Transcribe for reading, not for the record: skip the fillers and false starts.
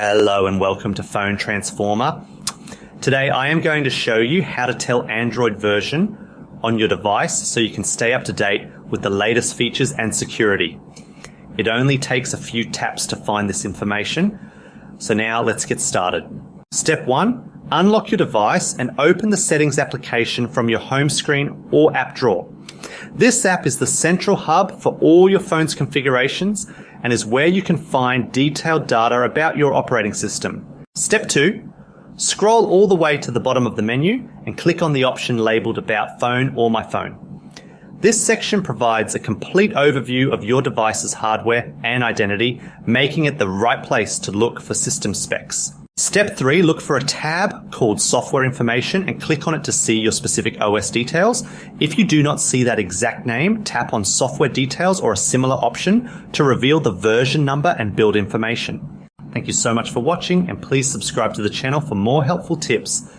Hello and welcome to Phone Transformer. Today I am going to show you how to tell Android version on your device so you can stay up to date with the latest features and security. It only takes a few taps to find this information. So now let's get started. Step 1, unlock your device and open the settings application from your home screen or app drawer. This app is the central hub for all your phone's configurations and is where you can find detailed data about your operating system. Step 2, scroll all the way to the bottom of the menu and click on the option labeled About Phone or My Phone. This section provides a complete overview of your device's hardware and identity, making it the right place to look for system specs. Step 3, look for a tab called Software Information and click on it to see your specific OS details. If you do not see that exact name, tap on Software Details or a similar option to reveal the version number and build information. Thank you so much for watching, and please subscribe to the channel for more helpful tips